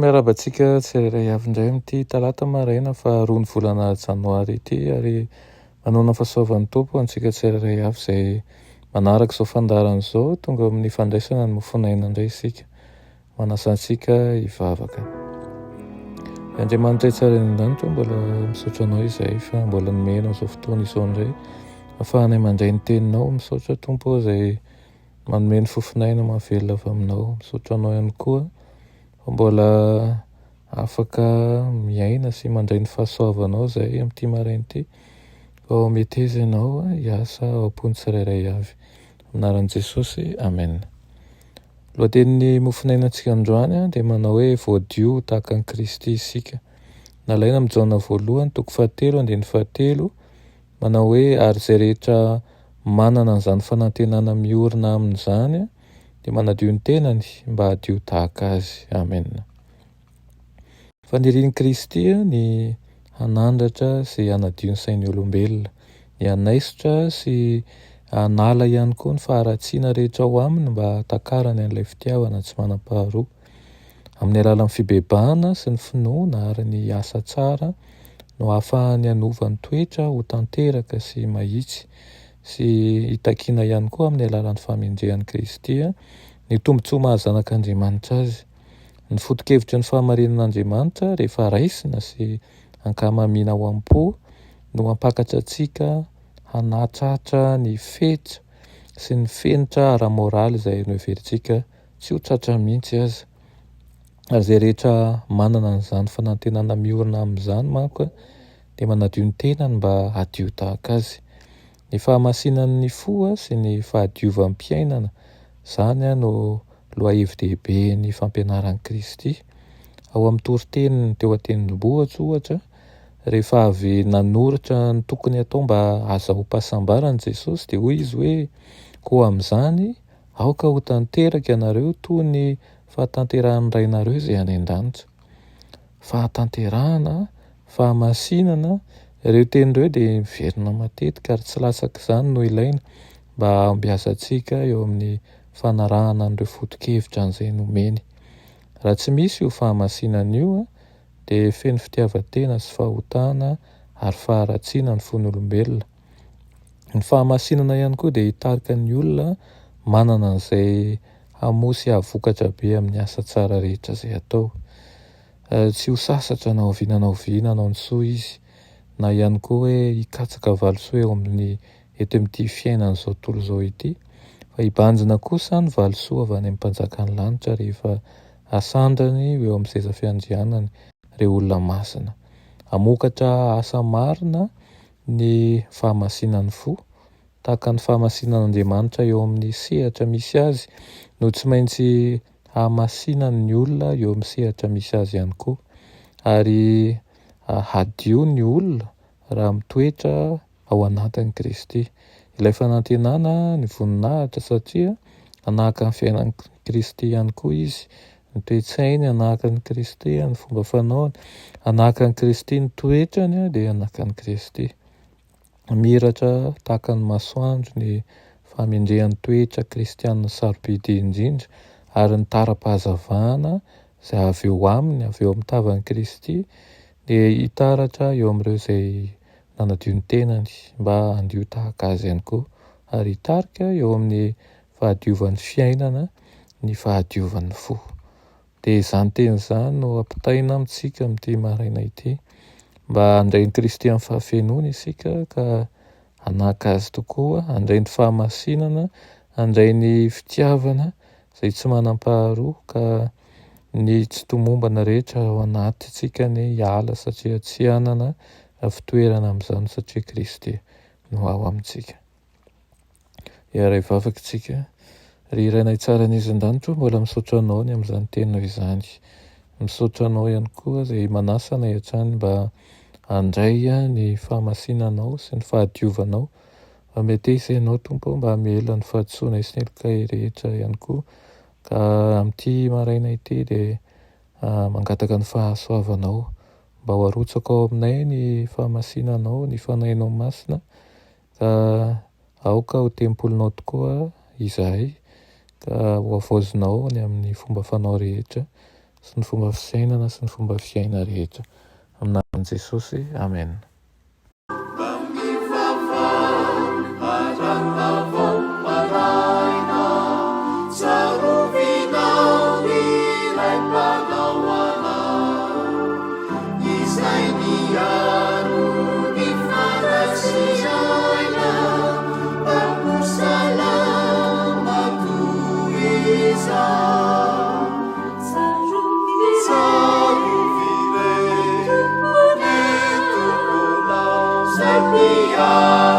Miarabantsika tsirairay avy indray amin'ity talata maraina fa 2 volana janoary ity, ary manona fahasoavan'ny tompo antsika tsirairay avy izay manaraka izao fandaharana izao tonga amin'ny fandraisana ny mofonaina indray isika. Manasa antsika hivavaka. Andriamanitra tsara indranitra mbola misaotra anao izay fa mbola nomenao izao fotoana izao indray ahafahanay mandray ny teninao. Misaotra tompo izay manome ny fofinaina mahavelona avy aminao. Misaotra anao ihany koa mbola afaka miaina sy mandray ny fahasoavanao izay amin'ity maraina ity. Ao mety izy ianao hiasa ao am-pony tsirairay avy. Anaran'i Jesosy, amen. Lohatenin'ny mofinainantsika androany dia manao hoe voadio tahaka ny Kristy isika. Nalaina amin'ny Jaona voalohany 7:17 manao hoe ary izay rehetra manana an'izany fanantenana miorina amin'izany dia manadio ny tenany mba hadio tahaka azy. Amen. Fanirian'i Kristy ny hanandratra sy hanadio ny sain'ny olombelona, ny hanaisotra sy hanala ihany koa ny faharatsiana rehetra ao aminy mba hatakarany an'ilay fitiavana tsy manam-paharoa. Amin'ny alalan'ny fibebahana sy ny finoana ary ny asa tsara no ahafahany hanova ny toetra ho tanteraka sy mahitsy, sy hitakiana ihany koa amin'ny alalan'ny famendrehan'i Kristy ny tombontsoa mahazanak'Andriamanitra azy. Ny foto-kevitry ny fahamarinan'Andriamanitra rehefa raisina sy ankamamiana ao am-po no hampakatra antsika hanatratra ny fetra sy ny fenitra ara-moraly izay no heverintsika tsy ho tratra mihitsy aza. Ary izay rehetra manana an'izany fanantenana miorina amin'izany manko dia manadio ny tenany mba hadio tahaka azy. Ny fahamasinan'ny fo sy ny fahadiovam-piainana, izany no lohahevi-dehibe ny fampianaran'i Kristy. Ao amin'ny toriteniny teo an-tendrombohitra ohatra, rehefa avy nanoratra ny tokony atao mba ahazahoam-pahasambarana Jesosy dia hoy izy hoe koa amin'izany aoka ho tanteraka ianareo toy ny fahatanterahany rainareo izay any an-danitra. Fahatanterahana, fahamasinana, ireo tenin'ireo dia miverina matetika ary tsy lasaka izany no ilaina mba hambiasa antsika eo amin'ny fanarahana an'ireo foto-kevitra an'izay nomeny. Raha tsy misy io fahamasinana io dia feno fitiavan-tena sy fahotana ary faharatsiana ny fon'olombelona. Ny fahamasinana ihany koa dia hitarika ny olona manana an'izay hamosy havokatra be amin'ny asa tsara rehetra izay atao. Tsy ho sasatra na oviana na oviana hanao ny soa izy, na ihany koa hoe hikatsaka valosoa eo amin'ny eto amin'ity fiainana izao tontolo izao ity, fa hibanjina kosa ny valosoa avy any amin'ny mpanjakan'ny lanitra rehefa asandrany eo amin'ny seza fiandrianany ireo olona masina. Hamokatra asa marina ny fahamasinan'ny fo, tahaka ny fahamasinan'Andriamanitra eo amin'ny sehatra misy azy, no tsy maintsy hahamasinany ny olona eo amin'ny sehatra misy azy ihany koa. Ary hadio ny olona raha mitoetra ao anatin'i Kristy. Ilay fanantenana ny voninahitra satria hanahaka ny fiainan'i Kristy ihany koa izy. Ny toe-tsainy hanahaka ny Kristy, ny fomba fanaony hanahaka ny Kristy, ny toetrany dia hanahaka ny Kristy. Miratra tahaka ny masoandro ny famendrehan'ny toetra kristianina sarobidy indrindra ary ny tara-pahazavana izay avy eo aminy, avy eo amin'ny tavan'i Kristy dia hitaratra eo amin'ireo izay nanadio ny tenany mba handio tahaka azy ihany koa, ary hitarika eo amin'ny fahadiovan'ny fiainana ny fahadiovan'ny fo. Dia izany teny izany no ampitaina amintsika amin'ity maraina ity, mba handray ny Kristy amin'ny fahafenoana isika ka hanaka azy tokoa, handray ny fahamasinana, handray ny fitiavana izay tsy manam-paharoa, ka ny tsy tomombana rehetra ao anatintsika ny hiala satria tsy hanana fitoerana amin'izany satria Kristy no ao amintsika. Hiara hivavaka isika. Ry Rainay tsara an'izin-danitra mbola misaotra anao ny amin'izany tena izany. Misaotra anao ihany koa izay manasa anay hatrany mba handray ny fahamasinanao sy ny fahadiovanao. Mety hisy ianao Tompo mba hamela ny fahadisoana sy ny elikay rehetra ihany koa. Ka amin'ity maraina ity dia mangataka ny fahasoavanao mba ho arotsaka ao aminay ny fahamasinanao, ny fanahinao masina, ka aoka ho tempolinao tokoa izahay, ka ho avozinao ny amin'ny fomba fanao rehetra sy ny fomba fisainana sy ny fomba fiaina rehetra. Aminaran'i Jesosy, amen. Sepia